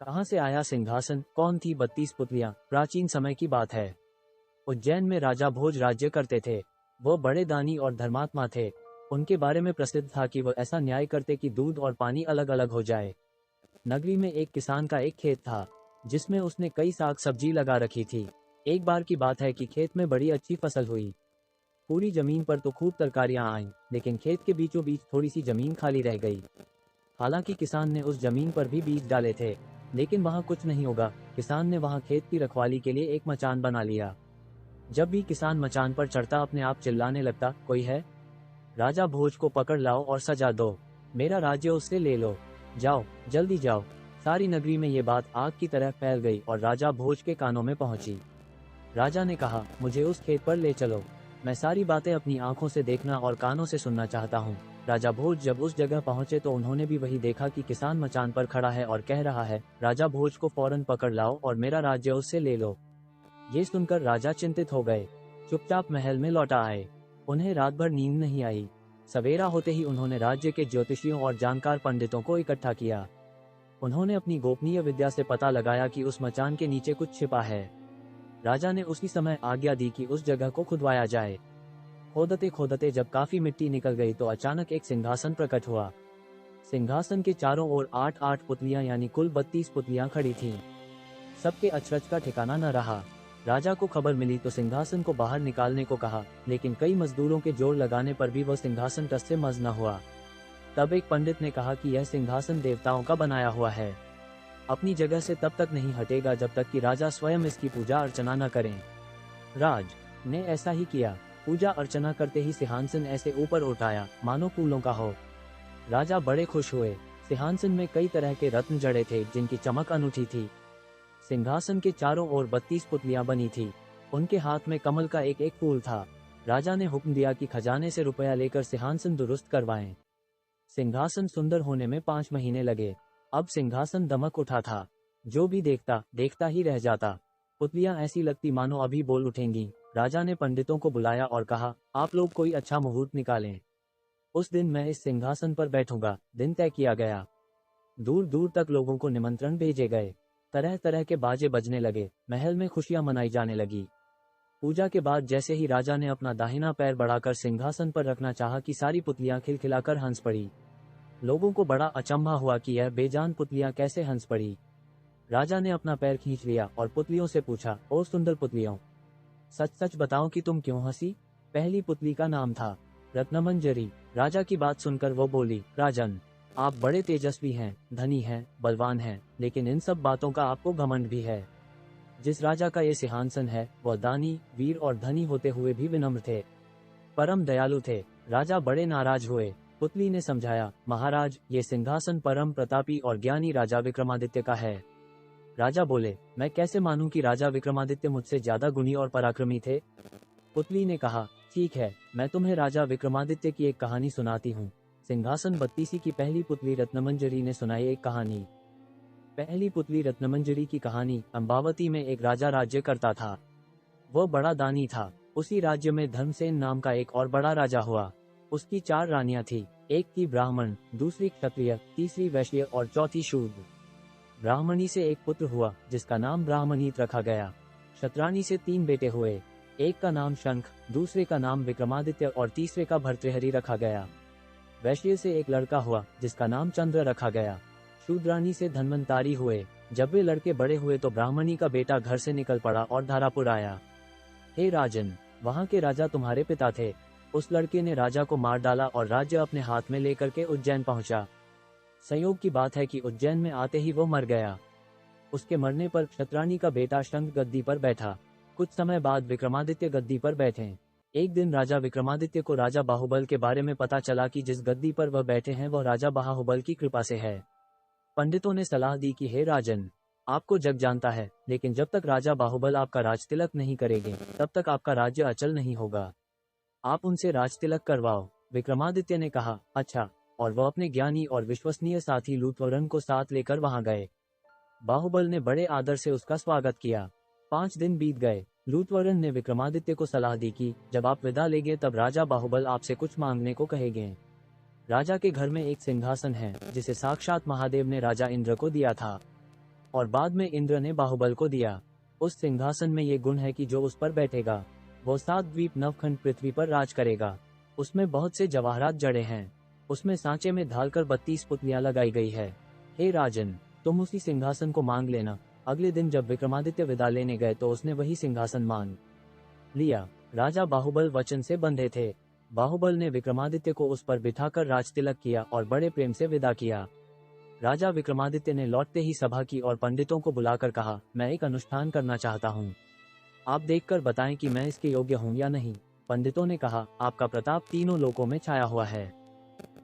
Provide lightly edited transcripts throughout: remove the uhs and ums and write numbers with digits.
कहाँ से आया सिंहासन, कौन थी 32 पुतलियां? प्राचीन समय की बात है। उज्जैन में राजा भोज राज्य करते थे। वो बड़े दानी और धर्मात्मा थे। उनके बारे में प्रसिद्ध था कि वो ऐसा न्याय करते कि दूध और पानी अलग अलग हो जाए। नगरी में एक किसान का एक खेत था, जिसमें उसने कई साग सब्जी लगा रखी थी। एक बार की बात है कि खेत में बड़ी अच्छी फसल हुई। पूरी जमीन पर तो खूब तरकारियां आईं, लेकिन खेत के बीचों बीच थोड़ी सी जमीन खाली रह गई। हालांकि किसान ने उस जमीन पर भी बीज डाले थे, लेकिन वहां कुछ नहीं होगा। किसान ने वहां खेत की रखवाली के लिए एक मचान बना लिया। जब भी किसान मचान पर चढ़ता अपने आप चिल्लाने लगता, कोई है? राजा भोज को पकड़ लाओ और सजा दो। मेरा राज्य उससे ले लो। जाओ, जल्दी जाओ। सारी नगरी में ये बात आग की तरह फैल गई और राजा भोज के कानों में पहुंची। राजा ने कहा, मुझे उस खेत पर ले चलो। मैं सारी बातें अपनी आंखों से देखना और कानों से सुनना चाहता हूँ। राजा भोज जब उस जगह पहुंचे तो उन्होंने भी वही देखा कि किसान मचान पर खड़ा है और कह रहा है, राजा भोज को फौरन पकड़ लाओ और मेरा राज्य उससे ले लो। ये सुनकर राजा चिंतित हो गए। चुपचाप महल में लौटा आए। उन्हें रात भर नींद नहीं आई। सवेरा होते ही उन्होंने राज्य के ज्योतिषियों और जानकार पंडितों को इकट्ठा किया। उन्होंने अपनी गोपनीय विद्या से पता लगाया कि उस मचान के नीचे कुछ छिपा है। राजा ने उसी समय आज्ञा दी कि उस जगह को खुदवाया जाए। खोदते खोदते जब काफी मिट्टी निकल गई तो अचानक एक सिंहासन प्रकट हुआ। सिंहासन के चारों ओर 8-8 पुतलियां यानी कुल 32 पुतलियां खड़ी थीं। सबके अचरज का ठिकाना न रहा। राजा को खबर मिली तो सिंहासन को बाहर निकालने को कहा, लेकिन कई मजदूरों के जोर लगाने पर भी वह सिंहासन टस से मस न हुआ। तब एक पंडित ने कहा कि यह सिंहासन देवताओं का बनाया हुआ है, अपनी जगह से तब तक नहीं हटेगा जब तक कि राजा स्वयं इसकी पूजा अर्चना न करें। राज ने ऐसा ही किया। पूजा अर्चना करते ही सिंहासन ऐसे ऊपर उठाया मानो फूलों का हो। राजा बड़े खुश हुए। सिंहासन में कई तरह के रत्न जड़े थे जिनकी चमक अनूठी थी। सिंहासन के चारों ओर 32 पुतलियां बनी थी। उनके हाथ में कमल का एक एक फूल था। राजा ने हुक्म दिया कि खजाने से रुपया लेकर सिंहासन दुरुस्त करवाएं। सिंहासन सुंदर होने में 5 महीने लगे। अब सिंहासन दमक उठा था। जो भी देखता देखता ही रह जाता। पुतलियां ऐसी लगती मानो अभी बोल उठेंगी। राजा ने पंडितों को बुलाया और कहा, आप लोग कोई अच्छा मुहूर्त निकालें। उस दिन मैं इस सिंहासन पर बैठूंगा। दिन तय किया गया। दूर दूर तक लोगों को निमंत्रण भेजे गए। तरह तरह के बाजे बजने लगे। महल में खुशियां मनाई जाने लगी। पूजा के बाद जैसे ही राजा ने अपना दाहिना पैर बढ़ाकर सिंहासन पर रखना चाहा कि सारी पुतलियां खिलखिलाकर हंस पड़ी। लोगों को बड़ा अचंभा हुआ कि यह बेजान पुतलियां कैसे हंस पड़ी। राजा ने अपना पैर खींच लिया और पुतलियों से पूछा, ओ सुंदर पुतलियों, सच सच बताओ कि तुम क्यों हंसी? पहली पुतली का नाम था रत्नमंजरी। राजा की बात सुनकर वो बोली, राजन, आप बड़े तेजस्वी हैं, धनी हैं, बलवान हैं, लेकिन इन सब बातों का आपको घमंड भी है। जिस राजा का ये सिंहासन है वह दानी, वीर और धनी होते हुए भी विनम्र थे, परम दयालु थे। राजा बड़े नाराज हुए। पुतली ने समझाया, महाराज, ये सिंहासन परम प्रतापी और ज्ञानी राजा विक्रमादित्य का है। राजा बोले, मैं कैसे मानूं कि राजा विक्रमादित्य मुझसे ज्यादा गुणी और पराक्रमी थे? पुतली ने कहा, ठीक है, मैं तुम्हें राजा विक्रमादित्य की एक कहानी सुनाती हूँ। सिंहासन 32 की पहली पुतली रत्नमंजरी ने सुनाई एक कहानी। पहली पुतली रत्नमंजरी की कहानी। अम्बावती में एक राजा राज्य करता था। वो बड़ा दानी था। उसी राज्य में धर्मसेन नाम का एक और बड़ा राजा हुआ। उसकी 4 रानियां थी। एक थी ब्राह्मण, दूसरी क्षत्रिय, तीसरी वैश्य और चौथी शूद्र। ब्राह्मणी से एक पुत्र हुआ जिसका नाम ब्राह्मणीत रखा गया। क्षत्राणी से 3 बेटे हुए। एक का नाम शंख, दूसरे का नाम विक्रमादित्य और तीसरे का भर्तृहरि रखा गया। वैश्य से एक लड़का हुआ जिसका नाम चंद्र रखा गया। शूद्राणी से धन्वंतारी हुए। जब वे लड़के बड़े हुए तो ब्राह्मणी का बेटा घर से निकल पड़ा और धारापुर आया। हे राजन, वहाँ के राजा तुम्हारे पिता थे। उस लड़के ने राजा को मार डाला और राज्य अपने हाथ में लेकर के उज्जैन पहुंचा। संयोग की बात है कि उज्जैन में आते ही वो मर गया। उसके मरने पर क्षत्राणी का बेटा शंख गद्दी पर बैठा। कुछ समय बाद विक्रमादित्य गद्दी पर बैठे। एक दिन राजा विक्रमादित्य को राजा बाहुबल के बारे में पता चला कि जिस गद्दी पर वह बैठे हैं वह राजा बाहुबल की कृपा से है। पंडितों ने सलाह दी कि हे राजन, आपको जग जानता है, लेकिन जब तक राजा बाहुबल आपका राजतिलक नहीं करेंगे तब तक आपका राज्य अचल नहीं होगा। आप उनसे राजतिलक करवाओ। विक्रमादित्य ने कहा, अच्छा, और वह अपने ज्ञानी और विश्वसनीय साथी लूथवरन को साथ लेकर वहां गए। बाहुबल ने बड़े आदर से उसका स्वागत किया। 5 दिन बीत गए। लूथवरन ने विक्रमादित्य को सलाह दी कि जब आप विदा लेंगे तब राजा बाहुबल आपसे कुछ मांगने को कहेंगे। राजा के घर में एक सिंहासन है जिसे साक्षात महादेव ने राजा इंद्र को दिया था। और बाद में इंद्र ने बाहुबल को दिया। उस सिंहासन में ये गुण है कि जो उस पर बैठेगा वो 7 द्वीप नवखंड पृथ्वी पर राज करेगा। उसमें बहुत से जवाहरात जड़े हैं। उसमें सांचे में ढालकर 32 पुतलियां लगाई गई है। हे राजन, तुम उसी सिंहासन को मांग लेना। अगले दिन जब विक्रमादित्य विदा लेने गए तो उसने वही सिंहासन मांग लिया। राजा बाहुबल वचन से बंधे थे। बाहुबल ने विक्रमादित्य को उस पर बिठाकर राजतिलक किया और बड़े प्रेम से विदा किया। राजा विक्रमादित्य ने लौटते ही सभा की और पंडितों को बुलाकर कहा, मैं एक अनुष्ठान करना चाहता हूँ। आप देखकर बताएं कि मैं इसके योग्य हूँ या नहीं। पंडितों ने कहा, आपका प्रताप तीनों लोकों में छाया हुआ है।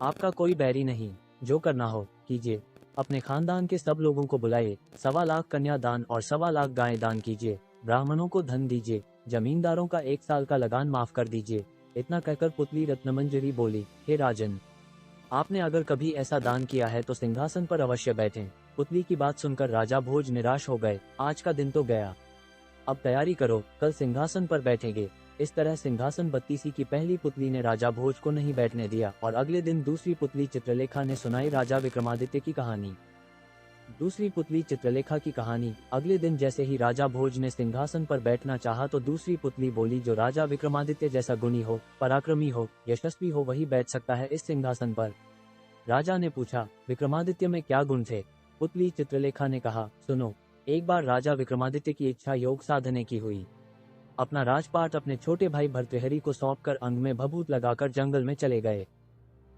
आपका कोई बैरी नहीं, जो करना हो कीजिए। अपने खानदान के सब लोगों को बुलाइए, 1.25 लाख कन्या दान और 1.25 लाख गायें दान कीजिए। ब्राह्मणों को धन दीजिए, जमींदारों का 1 साल का लगान माफ कर दीजिए। इतना कहकर पुतली रत्नमंजरी बोली, हे राजन, आपने अगर कभी ऐसा दान किया है तो सिंहासन पर अवश्य बैठें। पुतली की बात सुनकर राजा भोज निराश हो गए। आज का दिन तो गया, अब तैयारी करो, कल सिंहासन पर बैठेंगे। इस तरह सिंहासन बत्तीसी की पहली पुतली ने राजा भोज को नहीं बैठने दिया और अगले दिन दूसरी पुतली चित्रलेखा ने सुनाई राजा विक्रमादित्य की कहानी। दूसरी पुतली चित्रलेखा की कहानी। अगले दिन जैसे ही राजा भोज ने सिंहासन पर बैठना चाहा तो दूसरी पुतली बोली, जो राजा विक्रमादित्य जैसा गुणी हो, पराक्रमी हो, यशस्वी हो, वही बैठ सकता है इस सिंहासन पर। राजा ने पूछा, विक्रमादित्य में क्या गुण थे? पुतली चित्रलेखा ने कहा, सुनो। एक बार राजा विक्रमादित्य की इच्छा योग साधने की हुई। अपना राजपाट अपने छोटे भाई भर्तृहरि को सौंपकर अंग में भभूत लगाकर जंगल में चले गए।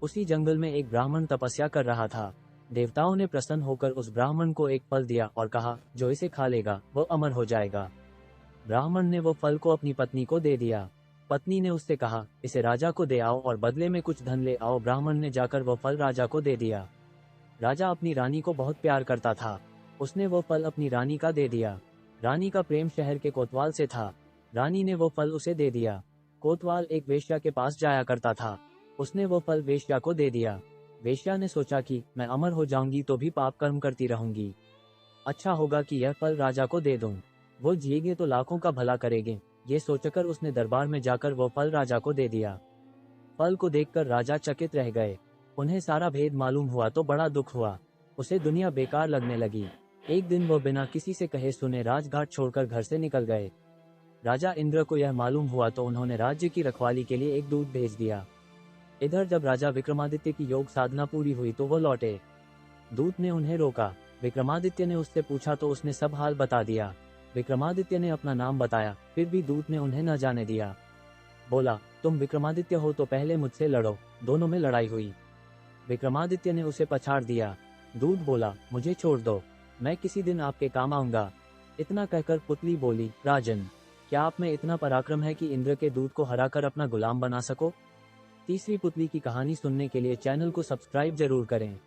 उसी जंगल में एक ब्राह्मण तपस्या कर रहा था। देवताओं ने प्रसन्न होकर उस ब्राह्मण को एक फल दिया और कहा, जो इसे खा लेगा वो अमर हो जाएगा। ब्राह्मण ने वो फल को अपनी पत्नी को दे दिया। पत्नी ने उससे कहा, इसे राजा को दे आओ और बदले में कुछ धन ले आओ। ब्राह्मण ने जाकर वो फल राजा को दे दिया। राजा अपनी रानी को बहुत प्यार करता था। उसने वो फल अपनी रानी का दे दिया। रानी का प्रेम शहर के कोतवाल से था। रानी ने वो फल उसे दे दिया। कोतवाल एक वेश्या के पास जाया करता था। उसने वो फल वेश्या को दे दिया। वेश्या ने सोचा कि मैं अमर हो जाऊंगी तो भी पाप कर्म करती रहूंगी, अच्छा होगा कि यह फल राजा को दे दूं। वो जिएंगे तो लाखों का भला करेंगे। ये सोचकर उसने दरबार में जाकर वो फल राजा को दे दिया। फल को देखकर राजा चकित रह गए। उन्हें सारा भेद मालूम हुआ तो बड़ा दुख हुआ। उसे दुनिया बेकार लगने लगी। एक दिन वो बिना किसी से कहे सुने राजघाट छोड़कर घर से निकल गए। राजा इंद्र को यह मालूम हुआ तो उन्होंने राज्य की रखवाली के लिए एक दूत भेज दिया। इधर जब राजा विक्रमादित्य की योग साधना पूरी हुई तो वो लौटे। दूत ने उन्हें रोका। विक्रमादित्य ने उससे पूछा तो उसने सब हाल बता दिया। विक्रमादित्य ने अपना नाम बताया, फिर भी दूत ने उन्हें न जाने दिया। बोला, तुम विक्रमादित्य हो तो पहले मुझसे लड़ो। दोनों में लड़ाई हुई। विक्रमादित्य ने उसे पछाड़ दिया। दूत बोला, मुझे छोड़ दो, मैं किसी दिन आपके काम आऊंगा। इतना कहकर पुतली बोली, राजन, क्या आप में इतना पराक्रम है कि इंद्र के दूत को हराकर अपना गुलाम बना सको? तीसरी पुतली की कहानी सुनने के लिए चैनल को सब्सक्राइब जरूर करें।